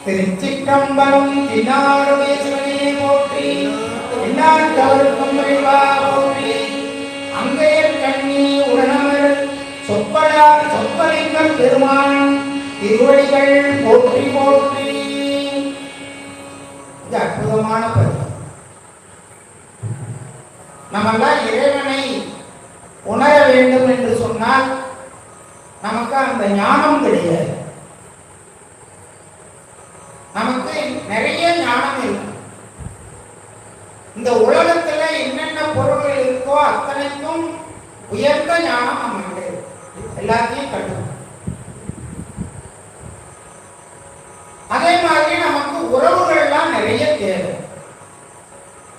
திருச்சிற்றம்பலம் தினாடுவேசுவனே போற்றி, எந்நாட்டவர்க்கும் இறைவா போற்றி. அங்கையர் கண்ணி உடனவர் சொற்பலிங்கப் பெருமான் திருவடிகள் போற்றி போற்றி. இது அற்புதமான பதிவு. நம்மெல்லாம் இறைவனை உணர வேண்டும் என்று சொன்னால் நமக்கு அந்த ஞானம் கிடையாது. நமக்கு நிறைய ஞானம் இருக்கு. இந்த உலகத்துல என்னென்ன பொருள்கள் இருக்கோ அத்தனைக்கும் உயர்ந்த ஞானம் நம்ம எல்லாத்தையும் கட்டுவோம். அதே மாதிரி நமக்கு உறவுகள்லாம் நிறைய தேவை.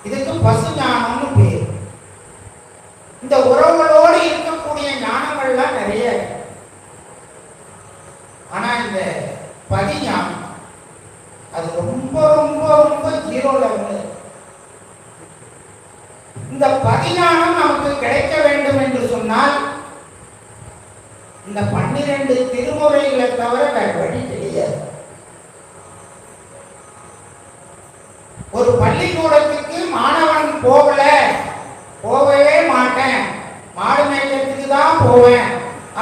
இதுக்கு பசு ஞானம்னு பேர். இந்த உறவுகளோடு இருக்கக்கூடிய ஞானங்கள்லாம் நிறைய. ஆனா இந்த பதிஞானம் அது ரொம்ப ரொம்ப ரொம்ப ஜீரோ லெவல். இந்த பதிஞானம் நமக்கு கிடைக்க வேண்டும் என்று சொன்னால் இந்த 12 திருமுறைகளை தவிர வேற வழி கிடையாது. ஒரு பள்ளிக்கூடத்துக்கு மாணவன் போகவே மாட்டேன், மாடு மேய்க்கிறதுக்கு தான் போவேன்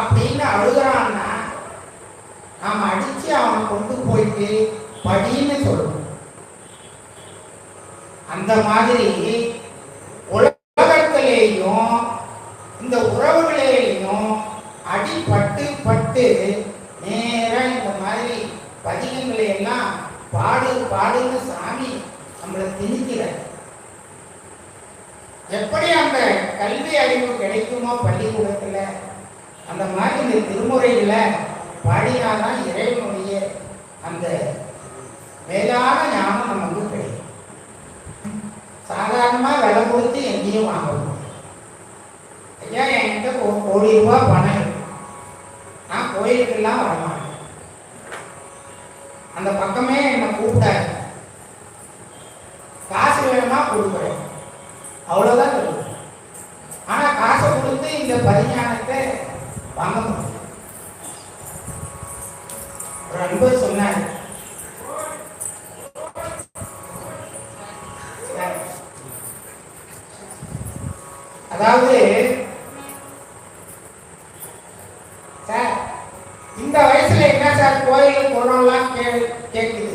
அப்படின்னு அழுகிறான்னா நாம அடிச்சு அவனை கொண்டு போயிட்டு படின்னு சொல்லணும். அந்த மாதிரி உலகத்திலேயும் இந்த உறவுகளிலேயும் அடிபட்டு பட்டு நேரம் இந்த மாதிரி பதிகங்களை எல்லாம் பாடுன்னு சாமி நம்மளை திணிக்கிற. எப்படி அந்த கல்வி அறிவு கிடைக்குமோ பள்ளிக்கூடத்துல, அந்த மாதிரி இந்த திருமுறைகளை பாடினாதான் இறைவனுடைய அந்த மேலான ஞானம் நமக்கு கிடைக்கும். சாதாரணமா விலை கொடுத்து எங்கேயும் வாங்க முடியும். ஐயா என்கிட்ட 1 கோடி ரூபாய் பணம் இருக்கு, நான் கோயிலுக்கெல்லாம் வரமாட்டேன், அந்த பக்கமே என்னை கூப்பிட்டாரு, காசு வேணுமா கொடுக்குறேன், அவ்வளவுதான் சொல்லுவேன். ஆனா காசை கொடுத்து இந்த பரிஞானத்தை வாங்க முடியும். ஒரு அன்பர் சொன்னார், அதாவது சார் இந்த வயசுல என்ன சார் கோயிலுக்கு போறோம்லாம் கேட்குது,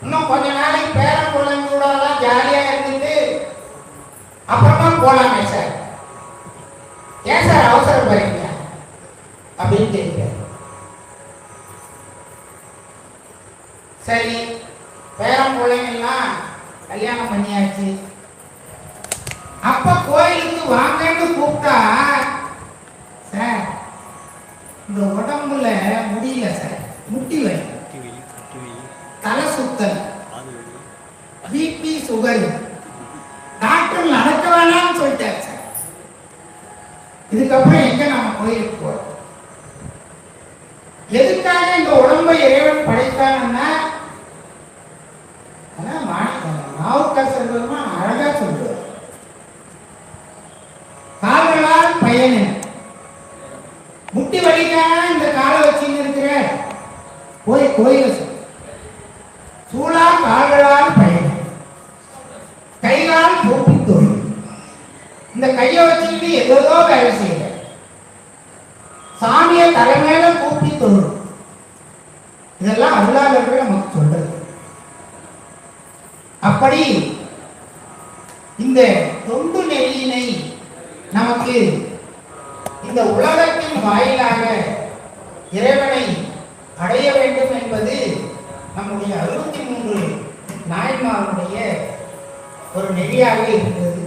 இன்னும் கொஞ்ச நாளைக்கு பேரன் குழந்தைங்களோட எல்லாம் ஜாலியா இருந்துட்டு அப்புறமா போலாமே சார், ஏன் சார் அவசரப்படுறீங்க அப்படின்னு கேட்கிறார். சரி, பேரன் பிள்ளைங்கள்லாம் கல்யாணம் பண்ணியாச்சு, அப்ப கோயிலுக்கு வாங்கன்னு கூப்பிட்டா சார் இந்த உடம்புல முடியல சார், முட்டி வலி, தலை சுத்தல், பிபி, சுகர், டாக்டர் நடக்க வேணாம்னு சொல்லிட்டாரு சார், இதுக்கப்புறம் எங்க நாம கோயிலுக்கு போறோம்? எதுக்காக இந்த உடம்பை இறைவன் படைத்தான்னா, நாவுக்கரசர் அழகா சொல்றார், கால்களால் பயன். முட்டி வலிக்காக இந்த காலை வச்சுன்னு இருக்கிற போய் கோயில சூழா கால்களால் பயன், கைகால் போட்டி தொழில். இந்த கையை வச்சுக்கிட்டு ஏதோ வேலை செய்யற, சாமியை தலைமையில கூப்பி தொழும். இதெல்லாம் அருளாளர்கள் நமக்கு சொல்றது. அப்படி இந்த தொண்டு நெறியினை நமக்கு இந்த உலகத்தின் வாயிலாக இறைவனை அடைய வேண்டும் என்பது நம்முடைய 63 நாயன்மாருடைய ஒரு நெறியாக இருந்தது.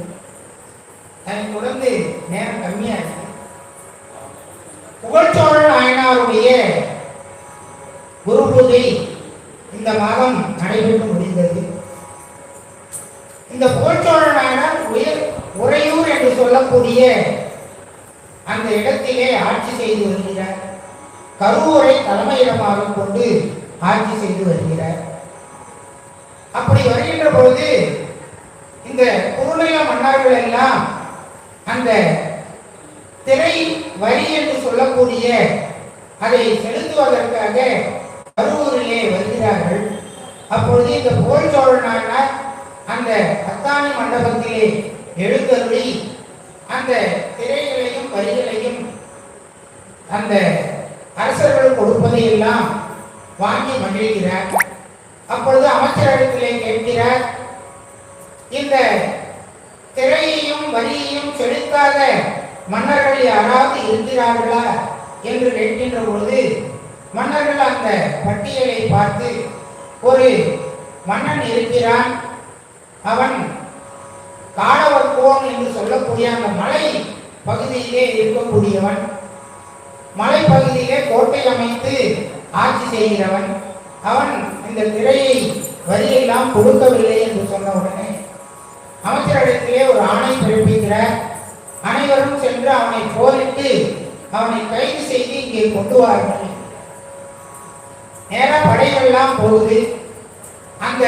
அதை தொடர்ந்து நேரம் கம்மியா இருக்கு. புகழ்ச்சோழ நாயனாருடைய குரு பூஜை இந்த மாதம் நடைபெற்று முடிந்தது. இந்த புகழ்ச்சோழ நாயனார் உறையூர் என்று சொல்லக்கூடிய அந்த இடத்திலே ஆட்சி செய்து வருகிறார். கருவூரை தலைமையிடமாக கொண்டு ஆட்சி செய்து வருகிறார். அப்படி வருகின்ற பொழுது இந்த குறுநில மன்னர்கள் எல்லாம் அந்த திரை வரி என்று சொல்லக்கூடிய அதை செலுத்துவதற்காக கரூரிலே வருகிறார்கள். அப்பொழுது இந்த போர் சோழனார் அந்த அத்தானி மண்டபத்திலே எழுந்தருளி அந்த திரைகளையும் வரிகளையும் அந்த அரசர்கள் கொடுப்பதை எல்லாம் வாங்கி மகிழ்கிறார். அப்பொழுது அமைச்சரிடத்திலே கேட்கிறார், இந்த திரையையும் வரியையும் செலுத்தாத மன்னர்கள் யாராவது இருக்கிறார்களா என்று கேட்கின்ற பொழுது மன்னர்கள் அந்த பட்டியலை பார்த்து, ஒரு மன்னன் இருக்கிறான், அவன் காடவர்கோன் என்று சொல்லக்கூடிய அந்த மலை பகுதியிலே இருக்கக்கூடியவன், மலைப்பகுதியிலே கோட்டை அமைத்து ஆட்சி செய்கிறவன், அவன் இந்த திரையை வரியெல்லாம் கொடுக்கவில்லை என்று சொன்ன உடனே அமைச்சரிடத்திலே ஒரு ஆணை பிறப்பிக்கிறார். அனைவரும் சென்று அவனை போரிட்டு அவனை கைது செய்து இங்கே கொண்டு வார்கள். நேர படைகள்லாம் போகுது. அந்த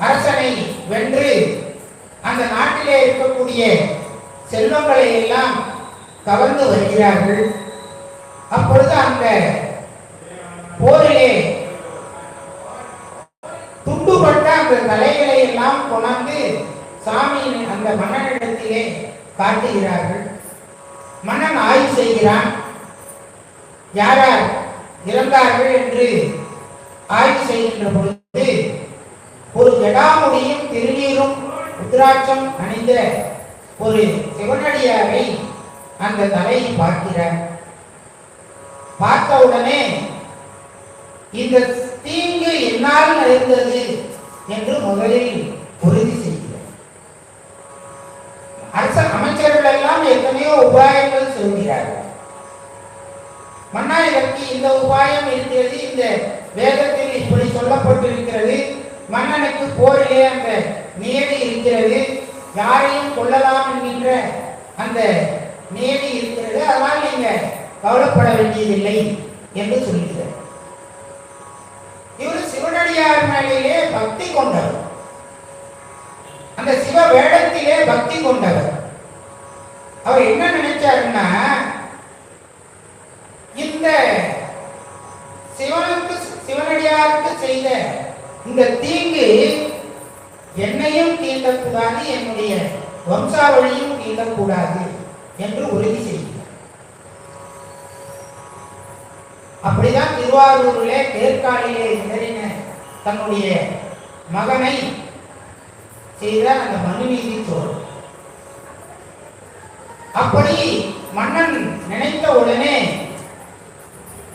அரசனை வென்று அந்த நாட்டிலே இருக்கக்கூடிய செல்வங்களை எல்லாம் கவர்ந்து வருகிறார்கள். அப்பொழுது அந்த போரிலே துண்டுபட்ட அந்த தலைகளை எல்லாம் கொண்டாந்து சாமியின் அந்த மன்னனிடத்திலே காட்டுகிறார்கள். மன்னன் ஆய்வு செய்கிறான், யார் யார் இறந்தார்கள் என்று ஆய்வு செய்கின்ற பொழுது ஒரு ஜடாமுடியும் திருநீரும் உத்ராட்சம் அணிந்த ஒரு சிவனடியாரை அந்த தலையை பார்க்கிறார். பார்த்தவுடனே இந்த தீங்கு என்னால் நடந்தது என்று முதலில் உறுதி செய்கிறார். அரச அமைச்சர்கள் எல்லாம் எத்தனையோ உபாயங்கள் சொல்கிறார்கள். மன்னா, இதற்கு இந்த உபாயம் இருக்கிறது, இந்த வேதத்தில் இப்படி சொல்லப்பட்டிருக்கிறது, மன்னனுக்கு போரிலே அந்த நியதி இருக்கிறது, யாரையும் கொள்ளலாம் என்கின்ற அந்த நியதி இருக்கிறது, அதனால் நீங்க கவலைப்பட வேண்டியதில்லை என்று சொல்கிறார். இவர் சிவனடியார் மேலேயே பக்தி கொண்டவர், அந்த சிவ வேடத்திலே பக்தி கொண்டவர். அவர் என்ன நினைச்சாருன்னா, இந்த சிவனடியாருக்கு செய்த இந்த தீங்கு என்னையும் தீண்டக்கூடாது, என்னுடைய வம்சாவளியும் தீண்டக்கூடாது என்று உறுதி செய்கிறார். அப்படிதான் திருவாரூரிலே தேர்காலிலே ஏறின தன்னுடைய மகனை செய்த அந்த மனுநீதி சோழன். அப்படி மன்னன் நினைத்த உடனே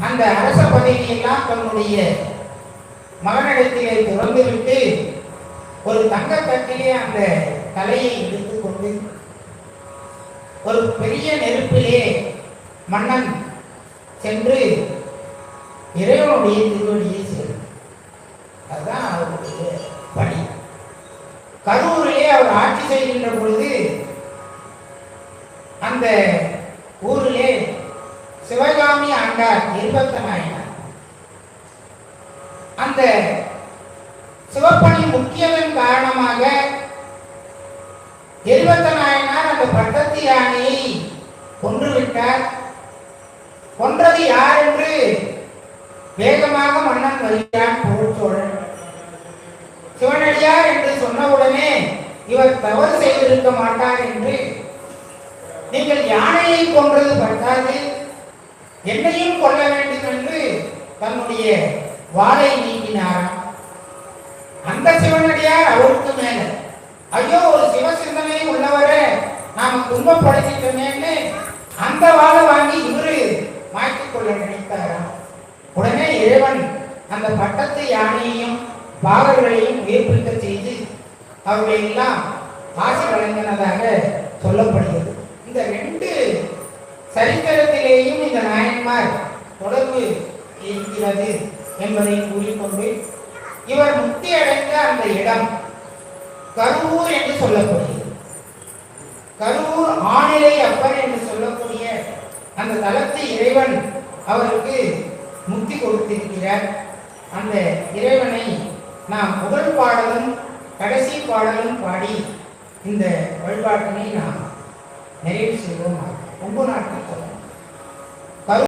அந்த அரச பதவியெல்லாம் தன்னுடைய மகனிடத்திலே துறந்துவிட்டு ஒரு தங்கத்தட்டிலே அந்த தலையை எடுத்துக்கொண்டு ஒரு பெரிய நெருப்பிலே மன்னன் சென்று இறைவனுடைய திருவடியை சேர்ந்தார். அதுதான் அவருடைய பணி. கரூரிலே அவர் ஆட்சி செய்கின்ற பொழுது அந்த ஊரிலே சிவகாமி ஆண்டார் இருபத்த நாயனார். அந்த சிவப்பணி முக்கியதன் காரணமாக இருபத்த நாயனார் அந்த பட்டத்து யானையை கொன்றுவிட்டார். கொன்றது யார் என்று வேகமாக மன்னன் வருகிறான் புகழ்ச்சோழன். சிவனடியார் என்று சொன்னவுடனே இவர் தவறு செய்திருக்க மாட்டார் என்று, நீங்கள் யானையை கொன்றது பட்டாது, என்னையும் கொல்ல வேண்டும் என்று தன்னுடைய வாளை நீக்கினாராம். அந்த சிவனடியார் அவருக்கு மேல, ஐயோ ஒரு சிவசிந்தனை உள்ளவரை நாம துன்பப்படுத்திட்டோமேன்னு அந்த வாளை வாங்கி இவரு மாற்றிக் கொள்ள நினைத்தாராம். உடனே இறைவன் அந்த பட்டத்து யானையையும் பாகர்களையும் உயிர்ப்பிக்க செய்து அவர்களை எல்லாம் ஆசி வழங்கினதாக சொல்லப்படுகிறது. இந்த ரெண்டு சரித்திரத்திலேயும் இந்த நாயன்மார் தொடர்பு இருக்கிறது என்பதை கூறிக்கொண்டு, இவர் முக்தி அடைந்த அந்த இடம் கரூர் என்று சொல்லப்படுகிறது. கரூர் ஆணிலை அப்பர் என்று சொல்லக்கூடிய அந்த தலத்து இறைவன் அவருக்கு முக்தி கொடுத்திருக்கிறார். அந்த இறைவனை நாம் முதல் பாடலும் கடைசி பாடலும் பாடி இந்த வழிபாட்டினை நாம் நிறைவு செய்வோம். ரொம்ப நாட்கள்